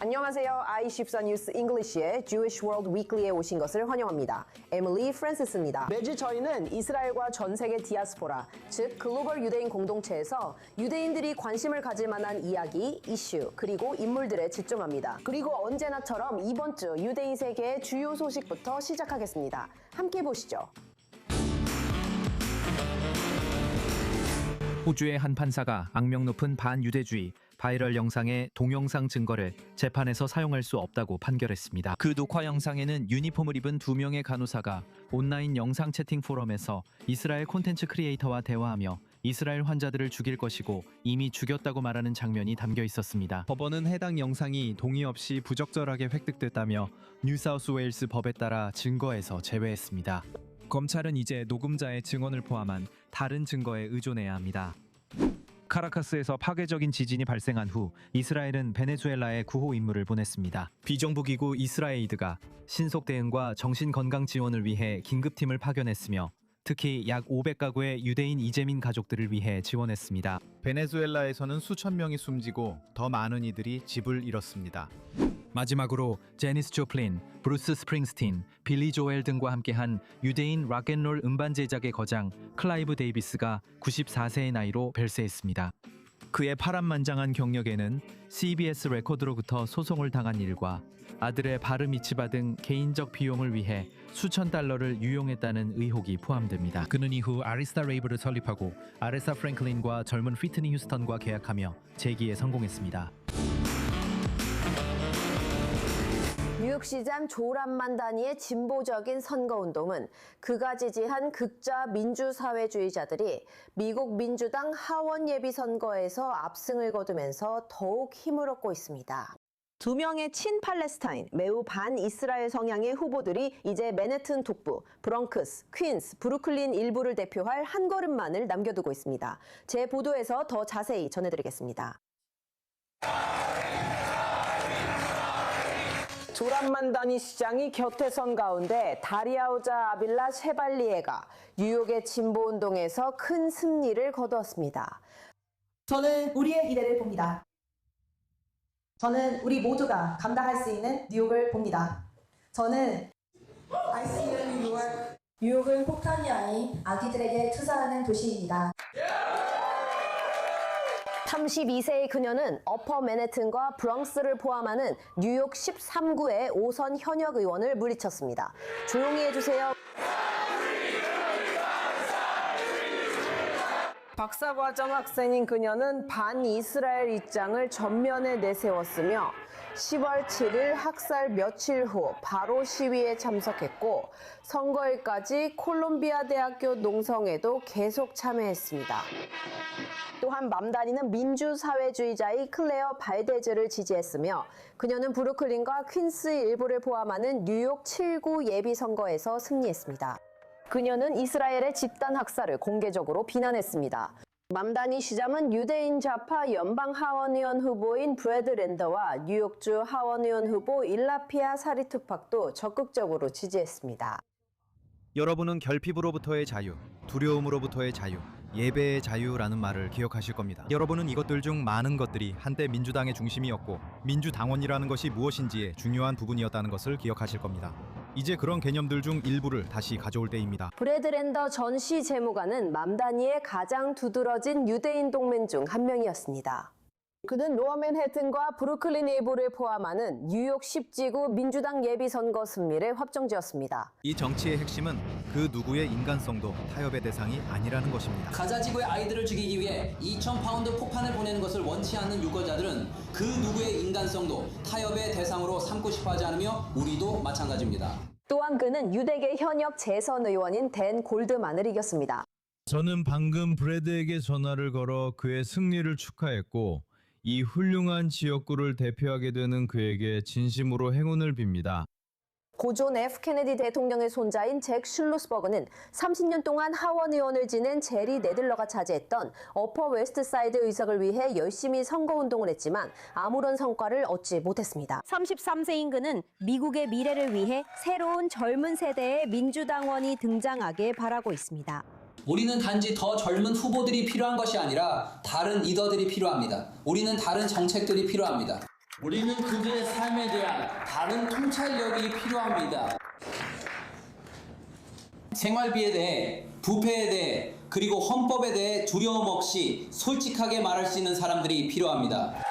안녕하세요. i14 뉴스 잉글리시의 Jewish World Weekly에 오신 것을 환영합니다. 에밀리 프랜시스입니다. 매주 저희는 이스라엘과 전 세계 디아스포라, 즉 글로벌 유대인 공동체에서 유대인들이 관심을 가질 만한 이야기, 이슈, 그리고 인물들에 집중합니다. 그리고 언제나처럼 이번 주 유대인 세계의 주요 소식부터 시작하겠습니다. 함께 보시죠. 호주의 한 판사가 악명 높은 반유대주의 바이럴 영상의 동영상 증거를 재판에서 사용할 수 없다고 판결했습니다. 그 녹화 영상에는 유니폼을 입은 2명의 간호사가 온라인 영상 채팅 포럼에서 이스라엘 콘텐츠 크리에이터와 대화하며 이스라엘 환자들을 죽일 것이고 이미 죽였다고 말하는 장면이 담겨 있었습니다. 법원은 해당 영상이 동의 없이 부적절하게 획득됐다며 뉴사우스웨일스 법에 따라 증거에서 제외했습니다. 검찰은 이제 녹음자의 증언을 포함한 다른 증거에 의존해야 합니다. 카라카스에서 파괴적인 지진이 발생한 후 이스라엘은 베네수엘라에 구호 임무를 보냈습니다. 비정부기구 이스라에이드가 신속 대응과 정신건강 지원을 위해 긴급팀을 파견했으며 특히 약 500가구의 유대인 이재민 가족들을 위해 지원했습니다. 베네수엘라에서는 수천 명이 숨지고 더 많은 이들이 집을 잃었습니다. 마지막으로 제니스 조플린, 브루스 스프링스틴, 빌리 조엘 등과 함께한 유대인 락앤롤 음반 제작의 거장 클라이브 데이비스가 94세의 나이로 별세했습니다. 그의 파란만장한 경력에는 CBS 레코드로부터 소송을 당한 일과 아들의 바르 미츠바 등 개인적 비용을 위해 수천 달러를 유용했다는 의혹이 포함됩니다. 그는 이후 아리스타 레이블을 설립하고 아레사 프랭클린과 젊은 휘트니 휴스턴과 계약하며 재기에 성공했습니다. 뉴욕시장 조람만 다니의 진보적인 선거운동은 그가 지지한 극좌 민주사회주의자들이 미국 민주당 하원 예비선거에서 압승을 거두면서 더욱 힘을 얻고 있습니다. 2명의 친팔레스타인, 매우 반이스라엘 성향의 후보들이 이제 맨해튼 북부, 브렁크스, 퀸스, 브루클린 일부를 대표할 한 걸음만을 남겨두고 있습니다. 제 보도에서 더 자세히 전해드리겠습니다. 조람만다니 시장이 곁에 선 가운데 다리아우자 아빌라 셰발리에가 뉴욕의 진보운동에서 큰 승리를 거두었습니다. 저는 우리의 미래를 봅니다. 저는 우리 모두가 감당할 수 있는 뉴욕을 봅니다. 저는 I see New York. 뉴욕은 폭탄이 아닌 아기들에게 투사하는 도시입니다. 32세의 그녀는 어퍼 맨해튼과 브렁스를 포함하는 뉴욕 13구의 5선 현역 의원을 물리쳤습니다. 조용히 해주세요. 박사과정 학생인 그녀는 반이스라엘 입장을 전면에 내세웠으며 10월 7일 학살 며칠 후 바로 시위에 참석했고 선거일까지 콜롬비아 대학교 농성에도 계속 참여했습니다. 또한 맘다니는 민주사회주의자의 클레어 발데즈를 지지했으며 그녀는 브루클린과 퀸스 일부를 포함하는 뉴욕 7구 예비선거에서 승리했습니다. 그녀는 이스라엘의 집단 학살을 공개적으로 비난했습니다. 맘다니 시장은 유대인 좌파 연방 하원의원 후보인 브래드 랜더와 뉴욕주 하원의원 후보 일라피아 사리투팍도 적극적으로 지지했습니다. 여러분은 결핍으로부터의 자유, 두려움으로부터의 자유, 예배의 자유라는 말을 기억하실 겁니다. 여러분은 이것들 중 많은 것들이 한때 민주당의 중심이었고 민주당원이라는 것이 무엇인지의 중요한 부분이었다는 것을 기억하실 겁니다. 이제 그런 개념들 중 일부를 다시 가져올 때입니다. 브래드 랜더 전시 재무관은 맘다니의 가장 두드러진 유대인 동맹 중 한 명이었습니다. 그는 로어 맨해튼과 브루클린 일부를 포함하는 뉴욕 10지구 민주당 예비선거 승리를 확정지었습니다. 이 정치의 핵심은 그 누구의 인간성도 타협의 대상이 아니라는 것입니다. 가자지구의 아이들을 죽이기 위해 2,000파운드 폭탄을 보내는 것을 원치 않는 유거자들은 그 누구의 인간성도 타협의 대상으로 삼고 싶어 하지 않으며 우리도 마찬가지입니다. 또한 그는 유대계 현역 재선 의원인 댄 골드만을 이겼습니다. 저는 방금 브래드에게 전화를 걸어 그의 승리를 축하했고 이 훌륭한 지역구를 대표하게 되는 그에게 진심으로 행운을 빕니다. 고존 F 케네디 대통령의 손자인 잭 슐루스버그는 30년 동안 하원 의원을 지낸 제리 네들러가 차지했던 어퍼 웨스트사이드 의석을 위해 열심히 선거운동을 했지만 아무런 성과를 얻지 못했습니다. 33세인 그는 미국의 미래를 위해 새로운 젊은 세대의 민주당원이 등장하길 바라고 있습니다. 우리는 단지 더 젊은 후보들이 필요한 것이 아니라 다른 리더들이 필요합니다. 우리는 다른 정책들이 필요합니다. 우리는 그들의 삶에 대한 다른 통찰력이 필요합니다. 생활비에 대해, 부패에 대해, 그리고 헌법에 대해 두려움 없이 솔직하게 말할 수 있는 사람들이 필요합니다.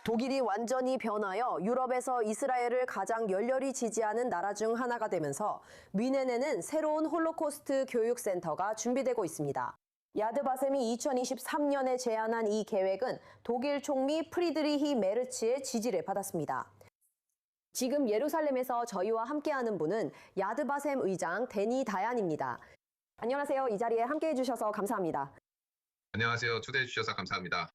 독일이 완전히 변하여 유럽에서 이스라엘을 가장 열렬히 지지하는 나라 중 하나가 되면서 뮌헨에는 새로운 홀로코스트 교육센터가 준비되고 있습니다. 야드바셈이 2023년에 제안한 이 계획은 독일 총리 프리드리히 메르츠의 지지를 받았습니다. 지금 예루살렘에서 저희와 함께하는 분은 야드바셈 의장 데니 다얀입니다. 안녕하세요. 이 자리에 함께해 주셔서 감사합니다. 안녕하세요. 초대해 주셔서 감사합니다.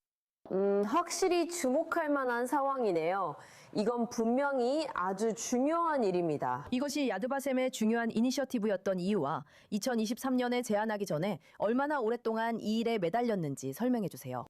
확실히 주목할 만한 상황이네요. 이건 분명히 아주 중요한 일입니다. 이것이 야드바셈의 중요한 이니셔티브였던 이유와 2023년에 제안하기 전에 얼마나 오랫동안 이 일에 매달렸는지 설명해 주세요.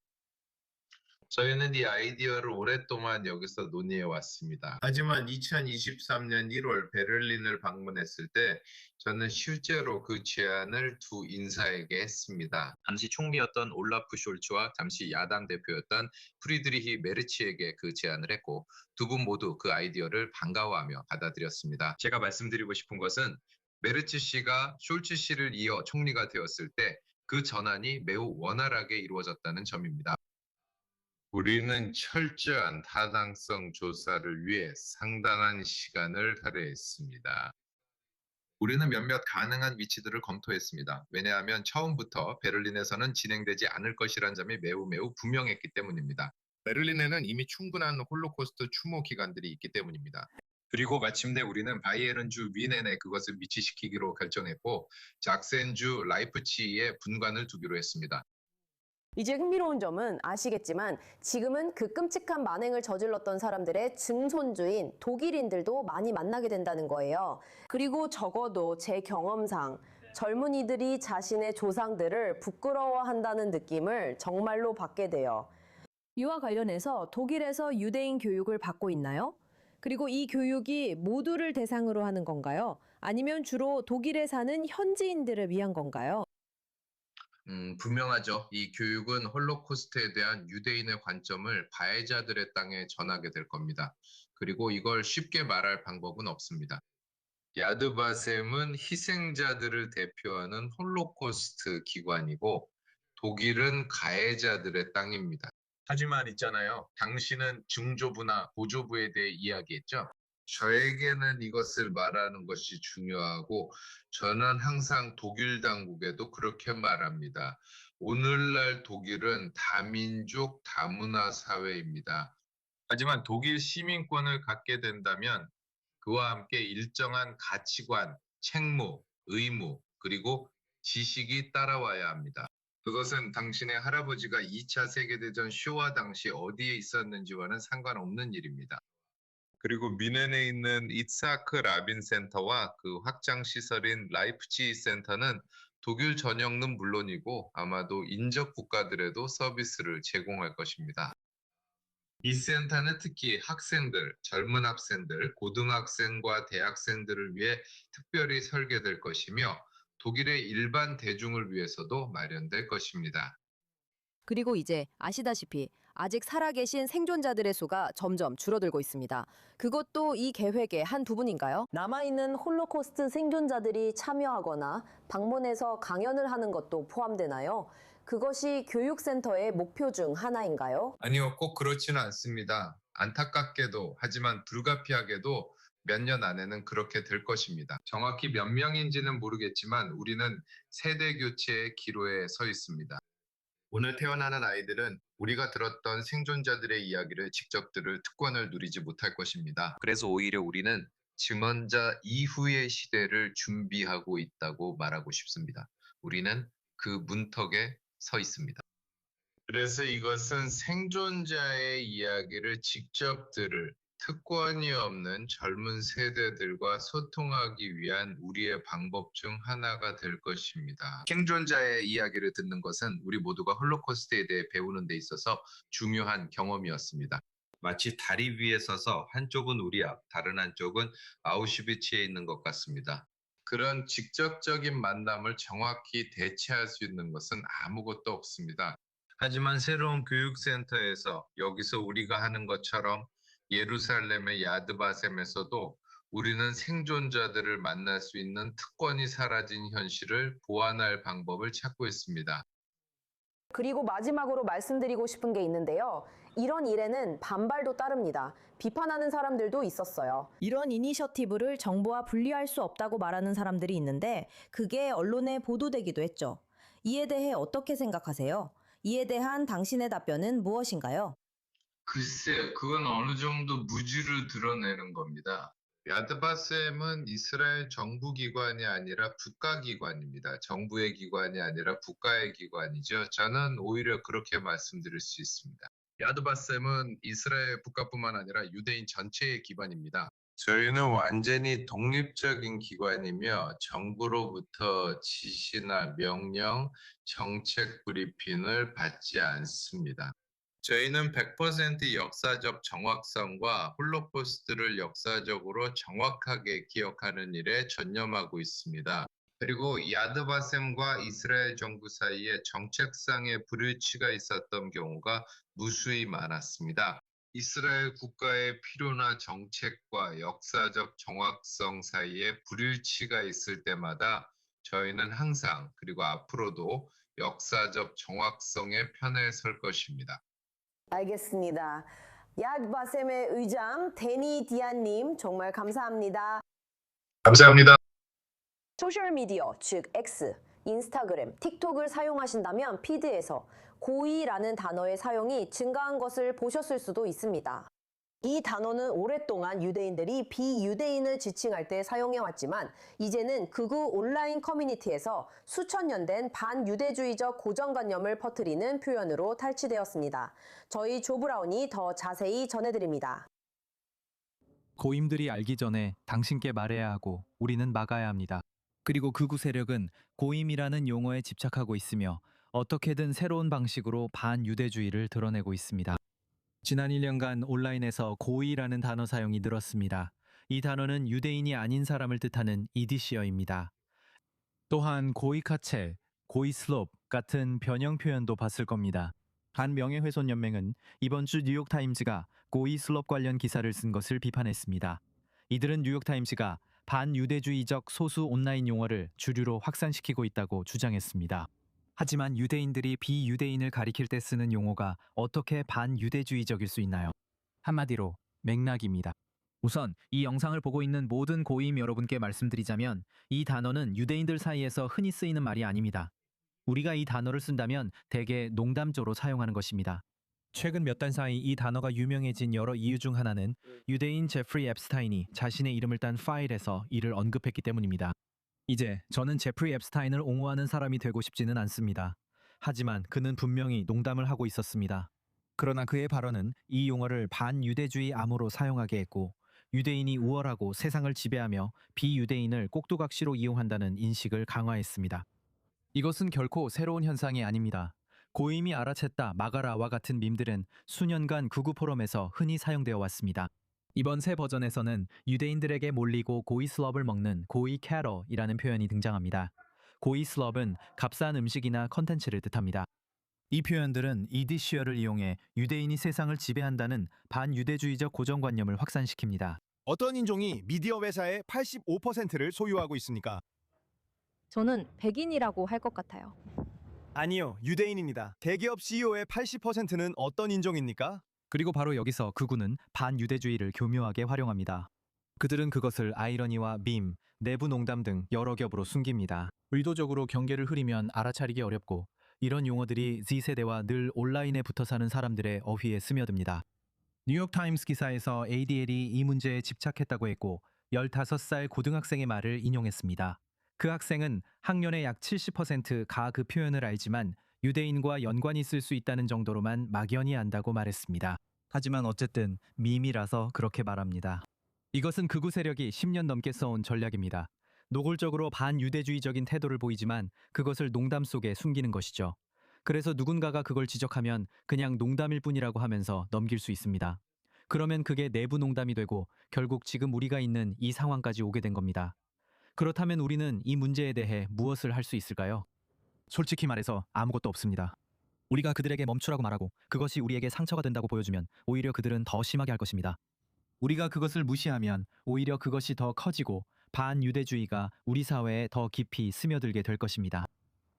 저희는 이 아이디어를 오랫동안 여기서 논의해 왔습니다. 하지만 2023년 1월 베를린을 방문했을 때 저는 실제로 그 제안을 두 인사에게 했습니다. 당시 총리였던 올라프 숄츠와 잠시 야당 대표였던 프리드리히 메르츠에게 그 제안을 했고 두 분 모두 그 아이디어를 반가워하며 받아들였습니다. 제가 말씀드리고 싶은 것은 메르츠 씨가 숄츠 씨를 이어 총리가 되었을 때 그 전환이 매우 원활하게 이루어졌다는 점입니다. 우리는 철저한 타당성 조사를 위해 상당한 시간을 할애했습니다. 우리는 몇몇 가능한 위치들을 검토했습니다. 왜냐하면 처음부터 베를린에서는 진행되지 않을 것이란 점이 매우 분명했기 때문입니다. 베를린에는 이미 충분한 홀로코스트 추모 기관들이 있기 때문입니다. 그리고 마침내 우리는 바이에른주 뮌헨에 그것을 위치시키기로 결정했고 작센주 라이프치히에 분관을 두기로 했습니다. 이제 흥미로운 점은 아시겠지만 지금은 그 끔찍한 만행을 저질렀던 사람들의 증손주인 독일인들도 많이 만나게 된다는 거예요. 그리고 적어도 제 경험상 젊은이들이 자신의 조상들을 부끄러워한다는 느낌을 정말로 받게 돼요. 이와 관련해서 독일에서 유대인 교육을 받고 있나요? 그리고 이 교육이 모두를 대상으로 하는 건가요? 아니면 주로 독일에 사는 현지인들을 위한 건가요? 분명하죠. 이 교육은 홀로코스트에 대한 유대인의 관점을 가해자들의 땅에 전하게 될 겁니다. 그리고 이걸 쉽게 말할 방법은 없습니다. 야드바셈은 희생자들을 대표하는 홀로코스트 기관이고 독일은 가해자들의 땅입니다. 하지만 있잖아요. 당신은 중조부나 고조부에 대해 이야기했죠. 저에게는 이것을 말하는 것이 중요하고 저는 항상 독일 당국에도 그렇게 말합니다. 오늘날 독일은 다민족 다문화 사회입니다. 하지만 독일 시민권을 갖게 된다면 그와 함께 일정한 가치관, 책무, 의무, 그리고 지식이 따라와야 합니다. 그것은 당신의 할아버지가 2차 세계대전 쇼와 당시 어디에 있었는지와는 상관없는 일입니다. 그리고 뮌헨에 있는 이츠하크 라빈 센터와 그 확장 시설인 라이프치히 센터는 독일 전역은 물론이고 아마도 인접 국가들에도 서비스를 제공할 것입니다. 이 센터는 특히 학생들, 젊은 학생들, 고등학생과 대학생들을 위해 특별히 설계될 것이며 독일의 일반 대중을 위해서도 마련될 것입니다. 그리고 이제 아시다시피 아직 살아계신 생존자들의 수가 점점 줄어들고 있습니다. 그것도 이 계획의 한 부분인가요? 남아있는 홀로코스트 생존자들이 참여하거나 방문해서 강연을 하는 것도 포함되나요? 그것이 교육센터의 목표 중 하나인가요? 아니요, 꼭 그렇지는 않습니다. 안타깝게도 하지만 불가피하게도 몇 년 안에는 그렇게 될 것입니다. 정확히 몇 명인지는 모르겠지만 우리는 세대 교체의 기로에 서 있습니다. 오늘 태어나는 아이들은 우리가 들었던 생존자들의 이야기를 직접 들을 특권을 누리지 못할 것입니다. 그래서 오히려 우리는 증언자 이후의 시대를 준비하고 있다고 말하고 싶습니다. 우리는 그 문턱에 서 있습니다. 그래서 이것은 생존자의 이야기를 직접 들을 특권이 없는 젊은 세대들과 소통하기 위한 우리의 방법 중 하나가 될 것입니다. 생존자의 이야기를 듣는 것은 우리 모두가 홀로코스트에 대해 배우는 데 있어서 중요한 경험이었습니다. 마치 다리 위에 서서 한쪽은 우리 앞, 다른 한쪽은 아우슈비츠에 있는 것 같습니다. 그런 직접적인 만남을 정확히 대체할 수 있는 것은 아무것도 없습니다. 하지만 새로운 교육센터에서 여기서 우리가 하는 것처럼 예루살렘의 야드바셈에서도 우리는 생존자들을 만날 수 있는 특권이 사라진 현실을 보완할 방법을 찾고 있습니다. 그리고 마지막으로 말씀드리고 싶은 게 있는데요. 이런 일에는 반발도 따릅니다. 비판하는 사람들도 있었어요. 이런 이니셔티브를 정부와 분리할 수 없다고 말하는 사람들이 있는데 그게 언론에 보도되기도 했죠. 이에 대해 어떻게 생각하세요? 이에 대한 당신의 답변은 무엇인가요? 글쎄, 그건 어느 정도 무지를 드러내는 겁니다. 야드바셈은 이스라엘 정부 기관이 아니라 국가기관입니다. 정부의 기관이 아니라 국가의 기관이죠. 저는 오히려 그렇게 말씀드릴 수 있습니다. 야드바셈은 이스라엘 국가뿐만 아니라 유대인 전체의 기관입니다. 저희는 완전히 독립적인 기관이며 정부로부터 지시나 명령, 정책 브리핑을 받지 않습니다. 저희는 100% 역사적 정확성과 홀로코스트를 역사적으로 정확하게 기억하는 일에 전념하고 있습니다. 그리고 야드바셈과 이스라엘 정부 사이에 정책상의 불일치가 있었던 경우가 무수히 많았습니다. 이스라엘 국가의 필요나 정책과 역사적 정확성 사이에 불일치가 있을 때마다 저희는 항상 그리고 앞으로도 역사적 정확성의 편에 설 것입니다. 알겠습니다. 야드바셈의 의장 데니 디안님 정말 감사합니다. 감사합니다. 소셜미디어, 즉 X, 인스타그램, 틱톡을 사용하신다면 피드에서 고의라는 단어의 사용이 증가한 것을 보셨을 수도 있습니다. 이 단어는 오랫동안 유대인들이 비유대인을 지칭할 때 사용해왔지만 이제는 극우 온라인 커뮤니티에서 수천 년 된 반유대주의적 고정관념을 퍼뜨리는 표현으로 탈취되었습니다. 저희 조 브라운이 더 자세히 전해드립니다. 고임들이 알기 전에 당신께 말해야 하고 우리는 막아야 합니다. 그리고 극우 세력은 고임이라는 용어에 집착하고 있으며 어떻게든 새로운 방식으로 반유대주의를 드러내고 있습니다. 지난 1년간 온라인에서 고이라는 단어 사용이 늘었습니다. 이 단어는 유대인이 아닌 사람을 뜻하는 이디시어입니다. 또한 고이카체, 고이슬롭 같은 변형 표현도 봤을 겁니다. 한 명예훼손연맹은 이번 주 뉴욕타임즈가 고이슬롭 관련 기사를 쓴 것을 비판했습니다. 이들은 뉴욕타임즈가 반유대주의적 소수 온라인 용어를 주류로 확산시키고 있다고 주장했습니다. 하지만 유대인들이 비유대인을 가리킬 때 쓰는 용어가 어떻게 반유대주의적일 수 있나요? 한마디로 맥락입니다. 우선 이 영상을 보고 있는 모든 고임 여러분께 말씀드리자면 이 단어는 유대인들 사이에서 흔히 쓰이는 말이 아닙니다. 우리가 이 단어를 쓴다면 대개 농담조로 사용하는 것입니다. 최근 몇 달 사이 이 단어가 유명해진 여러 이유 중 하나는 유대인 제프리 앱스타인이 자신의 이름을 딴 파일에서 이를 언급했기 때문입니다. 이제 저는 제프리 앱스타인을 옹호하는 사람이 되고 싶지는 않습니다. 하지만 그는 분명히 농담을 하고 있었습니다. 그러나 그의 발언은 이 용어를 반유대주의 암호로 사용하게 했고 유대인이 우월하고 세상을 지배하며 비유대인을 꼭두각시로 이용한다는 인식을 강화했습니다. 이것은 결코 새로운 현상이 아닙니다. 고임이 알아챘다 막아라와 같은 밈들은 수년간 극우 포럼에서 흔히 사용되어 왔습니다. 이번 새 버전에서는 유대인들에게 몰리고 고이슬럽을 먹는 고이 캐러이라는 표현이 등장합니다. 고이슬럽은 값싼 음식이나 컨텐츠를 뜻합니다. 이 표현들은 이디시어를 이용해 유대인이 세상을 지배한다는 반유대주의적 고정관념을 확산시킵니다. 어떤 인종이 미디어 회사의 85%를 소유하고 있습니까? 저는 백인이라고 할 것 같아요. 아니요, 유대인입니다. 대기업 CEO의 80%는 어떤 인종입니까? 그리고 바로 여기서 극우는 반유대주의를 교묘하게 활용합니다. 그들은 그것을 아이러니와 밈, 내부 농담 등 여러 겹으로 숨깁니다. 의도적으로 경계를 흐리면 알아차리기 어렵고 이런 용어들이 Z세대와 늘 온라인에 붙어 사는 사람들의 어휘에 스며듭니다. 뉴욕타임스 기사에서 ADL이 이 문제에 집착했다고 했고 15살 고등학생의 말을 인용했습니다. 그 학생은 학년의 약 70%가 그 표현을 알지만 유대인과 연관이 있을 수 있다는 정도로만 막연히 안다고 말했습니다. 하지만 어쨌든 밈이라서 그렇게 말합니다. 이것은 극우 세력이 10년 넘게 써온 전략입니다. 노골적으로 반유대주의적인 태도를 보이지만 그것을 농담 속에 숨기는 것이죠. 그래서 누군가가 그걸 지적하면 그냥 농담일 뿐이라고 하면서 넘길 수 있습니다. 그러면 그게 내부 농담이 되고 결국 지금 우리가 있는 이 상황까지 오게 된 겁니다. 그렇다면 우리는 이 문제에 대해 무엇을 할 수 있을까요? 솔직히 말해서 아무것도 없습니다. 우리가 그들에게 멈추라고 말하고 그것이 우리에게 상처가 된다고 보여주면 오히려 그들은 더 심하게 할 것입니다. 우리가 그것을 무시하면 오히려 그것이 더 커지고 반유대주의가 우리 사회에 더 깊이 스며들게 될 것입니다.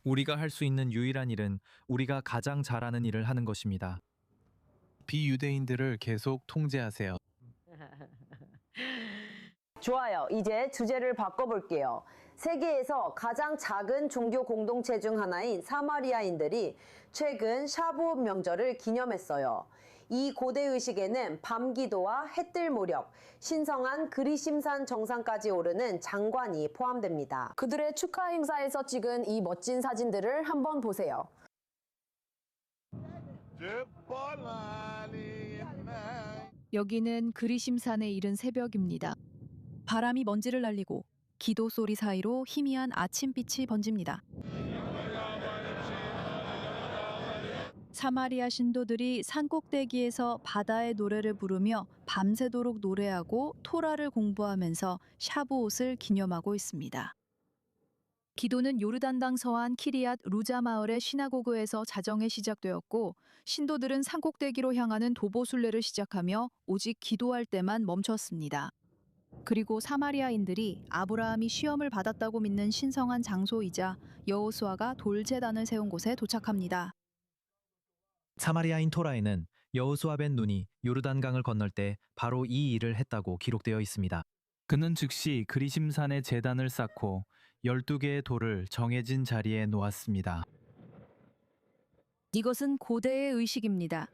우리가 할 수 있는 유일한 일은 우리가 가장 잘하는 일을 하는 것입니다. 비유대인들을 계속 통제하세요. 좋아요. 이제 주제를 바꿔볼게요. 세계에서 가장 작은 종교 공동체 중 하나인 사마리아인들이 최근 샤부옷 명절을 기념했어요. 이 고대 의식에는 밤기도와 해뜰 모력, 신성한 그리심산 정상까지 오르는 장관이 포함됩니다. 그들의 축하 행사에서 찍은 이 멋진 사진들을 한번 보세요. 여기는 그리심산에 이른 새벽입니다. 바람이 먼지를 날리고 기도 소리 사이로 희미한 아침빛이 번집니다. 사마리아 신도들이 산꼭대기에서 바다의 노래를 부르며 밤새도록 노래하고 토라를 공부하면서 샤부옷을 기념하고 있습니다. 기도는 요르단강 서안 키리앗 루자 마을의 시나고그에서 자정에 시작되었고 신도들은 산꼭대기로 향하는 도보 순례를 시작하며 오직 기도할 때만 멈췄습니다. 그리고 사마리아인들이 아브라함이 시험을 받았다고 믿는 신성한 장소이자 여호수아가 돌제단을 세운 곳에 도착합니다. 사마리아인 토라에는 여호수아 벤 눈이 요르단강을 건널 때 바로 이 일을 했다고 기록되어 있습니다. 그는 즉시 그리심산에 제단을 쌓고 12개의 돌을 정해진 자리에 놓았습니다. 이것은 고대의 의식입니다.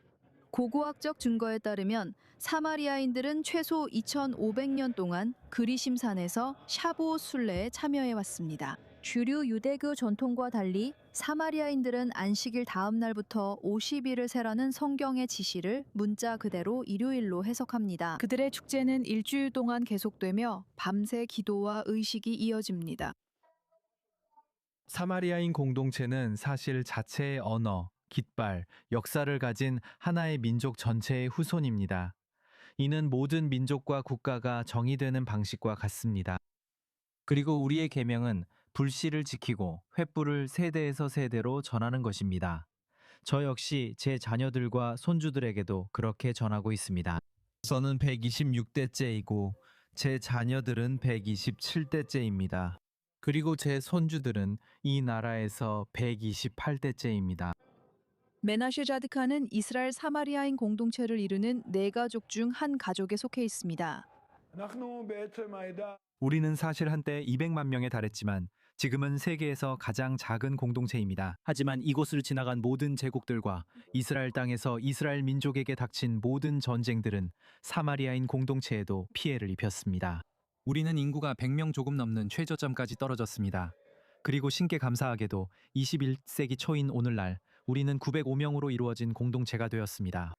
고고학적 증거에 따르면 사마리아인들은 최소 2500년 동안 그리심산에서 샤부옷 순례에 참여해 왔습니다. 주류 유대교 전통과 달리 사마리아인들은 안식일 다음 날부터 50일을 세라는 성경의 지시를 문자 그대로 일요일로 해석합니다. 그들의 축제는 일주일 동안 계속되며 밤새 기도와 의식이 이어집니다. 사마리아인 공동체는 사실 자체의 언어, 깃발, 역사를 가진 하나의 민족 전체의 후손입니다. 이는 모든 민족과 국가가 정의되는 방식과 같습니다. 그리고 우리의 계명은 불씨를 지키고 횃불을 세대에서 세대로 전하는 것입니다. 저 역시 제 자녀들과 손주들에게도 그렇게 전하고 있습니다. 저는 126대째이고 제 자녀들은 127대째입니다. 그리고 제 손주들은 이 나라에서 128대째입니다. 메나셰 자드카는 이스라엘 사마리아인 공동체를 이루는 네 가족 중 한 가족에 속해 있습니다. 우리는 사실 한때 200만 명에 달했지만 지금은 세계에서 가장 작은 공동체입니다. 하지만 이곳을 지나간 모든 제국들과 이스라엘 땅에서 이스라엘 민족에게 닥친 모든 전쟁들은 사마리아인 공동체에도 피해를 입혔습니다. 우리는 인구가 100명 조금 넘는 최저점까지 떨어졌습니다. 그리고 신께 감사하게도 21세기 초인 오늘날 우리는 905명으로 이루어진 공동체가 되었습니다.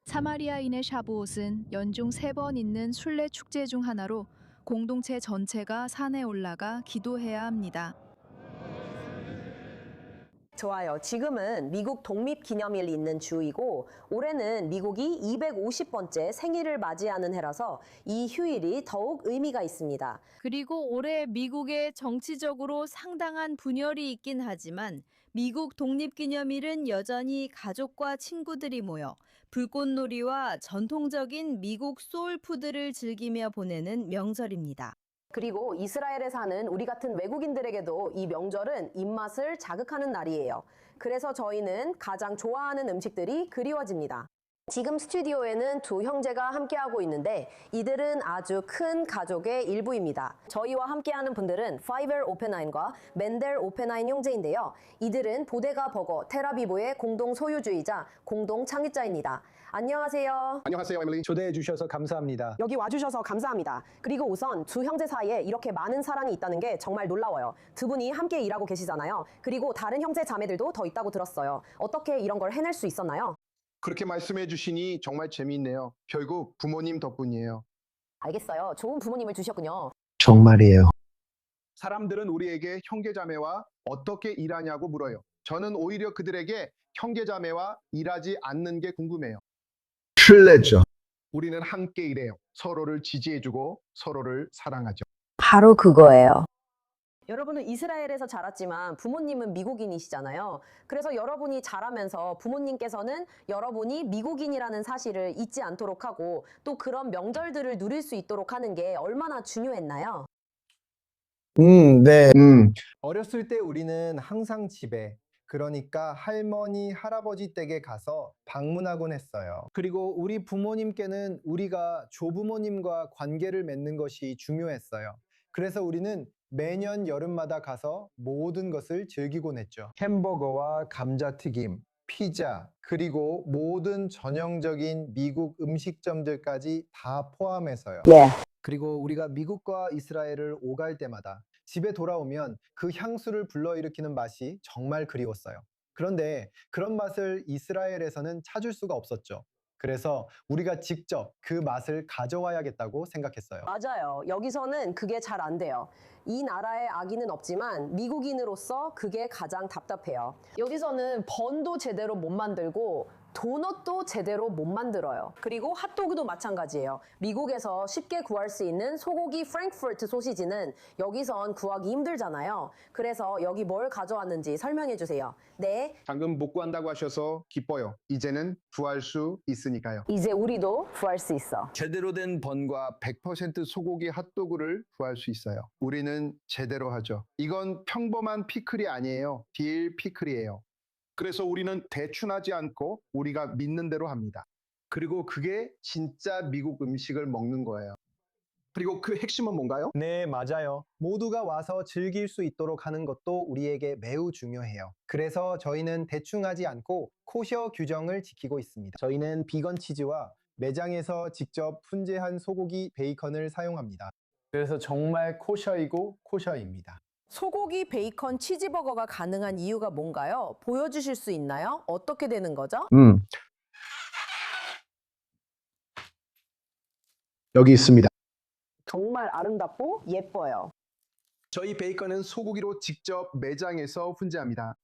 사마리아인의 샤부옷은 연중 3번 있는 순례 축제 중 하나로 공동체 전체가 산에 올라가 기도해야 합니다. 좋아요. 지금은 미국 독립기념일이 있는 주이고 올해는 미국이 250번째 생일을 맞이하는 해라서 이 휴일이 더욱 의미가 있습니다. 그리고 올해 미국에 정치적으로 상당한 분열이 있긴 하지만 미국 독립기념일은 여전히 가족과 친구들이 모여 불꽃놀이와 전통적인 미국 소울푸드를 즐기며 보내는 명절입니다. 그리고 이스라엘에 사는 우리 같은 외국인들에게도 이 명절은 입맛을 자극하는 날이에요. 그래서 저희는 가장 좋아하는 음식들이 그리워집니다. 지금 스튜디오에는 두 형제가 함께하고 있는데 이들은 아주 큰 가족의 일부입니다. 저희와 함께하는 분들은 파이벨 오펜하임과 맨델 오펜하임 형제인데요. 이들은 보데가 버거 텔아비브의 공동 소유주이자 공동 창립자입니다. 안녕하세요. 안녕하세요, 에밀리. 초대해 주셔서 감사합니다. 여기 와주셔서 감사합니다. 그리고 우선 두 형제 사이에 이렇게 많은 사랑이 있다는 게 정말 놀라워요. 두 분이 함께 일하고 계시잖아요. 그리고 다른 형제 자매들도 더 있다고 들었어요. 어떻게 이런 걸 해낼 수 있었나요? 그렇게 말씀해 주시니 정말 재미있네요. 결국 부모님 덕분이에요. 알겠어요. 좋은 부모님을 주셨군요. 정말이에요. 사람들은 우리에게 형제자매와 어떻게 일하냐고 물어요. 저는 오히려 그들에게 형제자매와 일하지 않는 게 궁금해요. 신뢰죠. 우리는 함께 일해요. 서로를 지지해주고 서로를 사랑하죠. 바로 그거예요. 여러분은 이스라엘에서 자랐지만 부모님은 미국인이시잖아요. 그래서 여러분이 자라면서 부모님께서는 여러분이 미국인이라는 사실을 잊지 않도록 하고 또 그런 명절들을 누릴 수 있도록 하는 게 얼마나 중요했나요? 네. 어렸을 때 우리는 항상 집에, 그러니까 할머니, 할아버지 댁에 가서 방문하곤 했어요. 그리고 우리 부모님께는 우리가 조부모님과 관계를 맺는 것이 중요했어요. 그래서 우리는 매년 여름마다 가서 모든 것을 즐기곤 했죠. 햄버거와 감자튀김, 피자, 그리고 모든 전형적인 미국 음식점들까지 다 포함해서요. 네. 그리고 우리가 미국과 이스라엘을 오갈 때마다 집에 돌아오면 그 향수를 불러일으키는 맛이 정말 그리웠어요. 그런데 그런 맛을 이스라엘에서는 찾을 수가 없었죠. 그래서 우리가 직접 그 맛을 가져와야겠다고 생각했어요. 맞아요. 여기서는 그게 잘 안 돼요. 이 나라에 악인은 없지만 미국인으로서 그게 가장 답답해요. 여기서는 번도 제대로 못 만들고 도넛도 제대로 못 만들어요. 그리고 핫도그도 마찬가지예요. 미국에서 쉽게 구할 수 있는 소고기 프랭크푸르트 소시지는 여기선 구하기 힘들잖아요. 그래서 여기 뭘 가져왔는지 설명해 주세요. 네. 방금 못 구한다고 하셔서 기뻐요. 이제는 구할 수 있으니까요. 이제 우리도 구할 수 있어. 제대로 된 번과 100% 소고기 핫도그를 구할 수 있어요. 우리는 제대로 하죠. 이건 평범한 피클이 아니에요. 딜 피클이에요. 그래서 우리는 대충하지 않고 우리가 믿는 대로 합니다. 그리고 그게 진짜 미국 음식을 먹는 거예요. 그리고 그 핵심은 뭔가요? 네, 맞아요. 모두가 와서 즐길 수 있도록 하는 것도 우리에게 매우 중요해요. 그래서 저희는 대충하지 않고 코셔 규정을 지키고 있습니다. 저희는 비건 치즈와 매장에서 직접 훈제한 소고기 베이컨을 사용합니다. 그래서 정말 코셔이고 코셔입니다. 소고기 베이컨 치즈버거가 가능한 이유가 뭔가요? 보여주실 수 있나요? 어떻게 되는 거죠? 여기 있습니다. 정말 아름답고 예뻐요. 저희 베이컨은 소고기로 직접 매장에서 훈제합니다.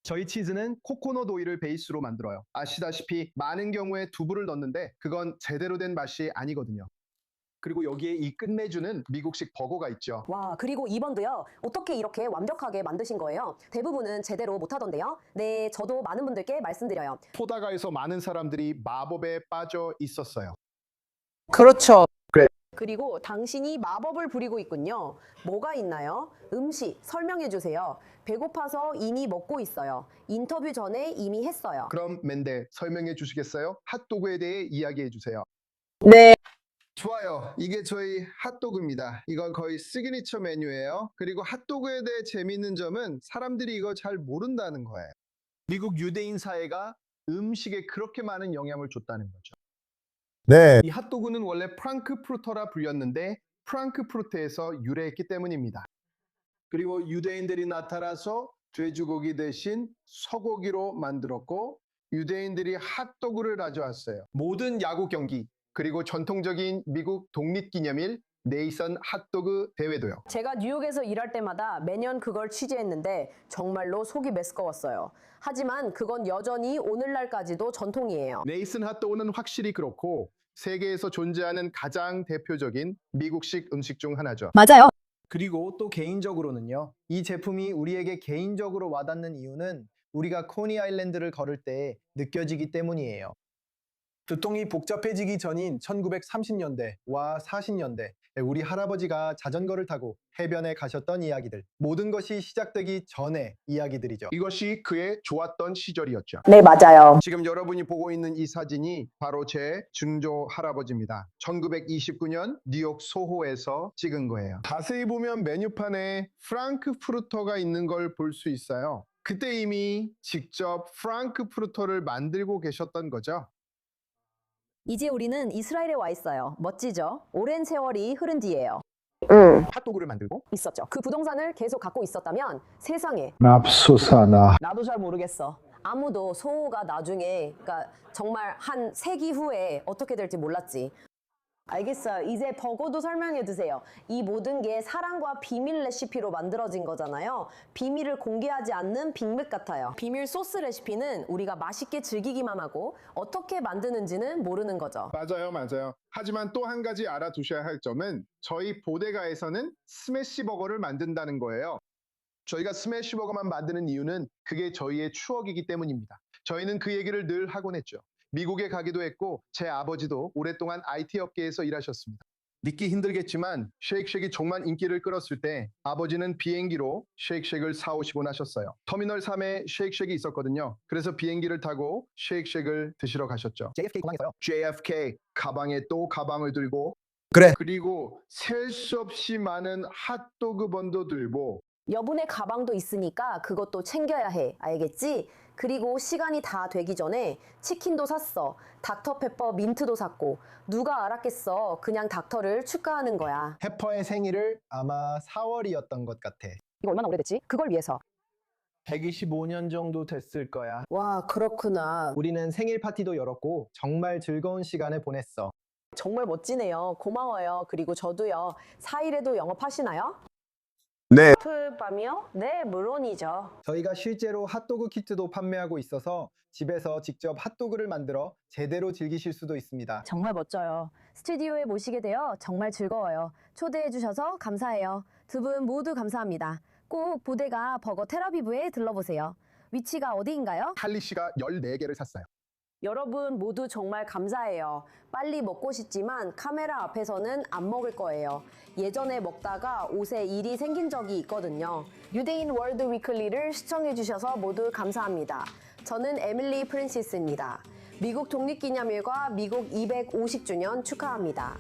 저희 치즈는 코코넛 오일을 베이스로 만들어요. 아시다시피 많은 경우에 두부를 넣는데 그건 제대로 된 맛이 아니거든요. 그리고 여기에 이 끝내주는 미국식 버거가 있죠. 와, 그리고 이번도요. 어떻게 이렇게 완벽하게 만드신 거예요? 대부분은 제대로 못하던데요. 네, 저도 많은 분들께 말씀드려요. 포다가에서 많은 사람들이 마법에 빠져 있었어요. 그렇죠. 그래. 그리고 당신이 마법을 부리고 있군요. 뭐가 있나요? 음식 설명해 주세요. 배고파서 이미 먹고 있어요. 인터뷰 전에 이미 했어요. 그럼 맨델 설명해 주시겠어요? 핫도그에 대해 이야기해 주세요. 네. 좋아요. 이게 저희 핫도그입니다. 이건 거의 시그니처 메뉴예요. 그리고 핫도그에 대해 재밌는 점은 사람들이 이거 잘 모른다는 거예요. 미국 유대인 사회가 음식에 그렇게 많은 영향을 줬다는 거죠. 네. 이 핫도그는 원래 프랑크푸르터라 불렸는데 프랑크푸르트에서 유래했기 때문입니다. 그리고 유대인들이 나타나서 돼지고기 대신 소고기로 만들었고 유대인들이 핫도그를 가져왔어요. 모든 야구 경기 그리고 전통적인 미국 독립기념일 네이선 핫도그 대회도요. 제가 뉴욕에서 일할 때마다 매년 그걸 취재했는데 정말로 속이 메스꺼웠어요. 하지만 그건 여전히 오늘날까지도 전통이에요. 네이선 핫도그는 확실히 그렇고 세계에서 존재하는 가장 대표적인 미국식 음식 중 하나죠. 맞아요. 그리고 또 개인적으로는요. 이 제품이 우리에게 개인적으로 와닿는 이유는 우리가 코니 아일랜드를 걸을 때 느껴지기 때문이에요. 교통이 복잡해지기 전인 1930년대와 40년대 우리 할아버지가 자전거를 타고 해변에 가셨던 이야기들 모든 것이 시작되기 전의 이야기들이죠. 이것이 그의 좋았던 시절이었죠. 네, 맞아요. 지금 여러분이 보고 있는 이 사진이 바로 제 증조 할아버지입니다. 1929년 뉴욕 소호에서 찍은 거예요. 자세히 보면 메뉴판에 프랑크푸르터가 있는 걸 볼 수 있어요. 그때 이미 직접 프랑크푸르터를 만들고 계셨던 거죠. 이제 우리는 이스라엘에 와 있어요. 멋지죠? 오랜 세월이 흐른 뒤에요. 핫도그를 만들고 있었죠. 그 부동산을 계속 갖고 있었다면 세상에 맙소사나 나도 잘 모르겠어. 아무도 소호가 나중에 그러니까 정말 한 세기 후에 어떻게 될지 몰랐지. 알겠어요. 이제 버거도 설명해 주세요. 이 모든 게 사랑과 비밀 레시피로 만들어진 거잖아요. 비밀을 공개하지 않는 빅맥 같아요. 비밀 소스 레시피는 우리가 맛있게 즐기기만 하고 어떻게 만드는지는 모르는 거죠. 맞아요. 하지만 또 한 가지 알아두셔야 할 점은 저희 보데가에서는 스매시 버거를 만든다는 거예요. 저희가 스매시버거만 만드는 이유는 그게 저희의 추억이기 때문입니다. 저희는 그 얘기를 늘 하곤 했죠. 미국에 가기도 했고 제 아버지도 오랫동안 IT 업계에서 일하셨습니다. 믿기 힘들겠지만 쉐이크쉑이 정말 인기를 끌었을 때 아버지는 비행기로 쉐이크쉑을 사오시곤 하셨어요. 터미널 3에 쉐이크쉑이 있었거든요. 그래서 비행기를 타고 쉐이크쉑을 드시러 가셨죠. JFK 공항에서요. JFK 가방에 또 가방을 들고 그리고 셀 수 없이 많은 핫도그 번도 들고 여분의 가방도 있으니까 그것도 챙겨야 해. 알겠지? 그리고 시간이 다 되기 전에 치킨도 샀어. 닥터페퍼 민트도 샀고. 누가 알았겠어. 그냥 닥터를 축하하는 거야. 페퍼의 생일을 아마 4월이었던 것 같아. 이거 얼마나 오래됐지? 그걸 위해서. 125년 정도 됐을 거야. 와, 그렇구나. 우리는 생일 파티도 열었고 정말 즐거운 시간을 보냈어. 정말 멋지네요. 고마워요. 그리고 저도요. 4일에도 영업하시나요? 네. 풀밤이요? 네, 물론이죠. 저희가 실제로 핫도그 키트도 판매하고 있어서 집에서 직접 핫도그를 만들어 제대로 즐기실 수도 있습니다. 정말 멋져요. 스튜디오에 모시게 되어 정말 즐거워요. 초대해 주셔서 감사해요. 두 분 모두 감사합니다. 꼭 보데가 버거 테라비브에 들러보세요. 위치가 어디인가요? 할리 씨가 14개를 샀어요. 여러분 모두 정말 감사해요. 빨리 먹고 싶지만 카메라 앞에서는 안 먹을 거예요. 예전에 먹다가 옷에 일이 생긴 적이 있거든요. 유대인 월드 위클리를 시청해주셔서 모두 감사합니다. 저는 에밀리 프랜시스입니다. 미국 독립기념일과 미국 250주년 축하합니다.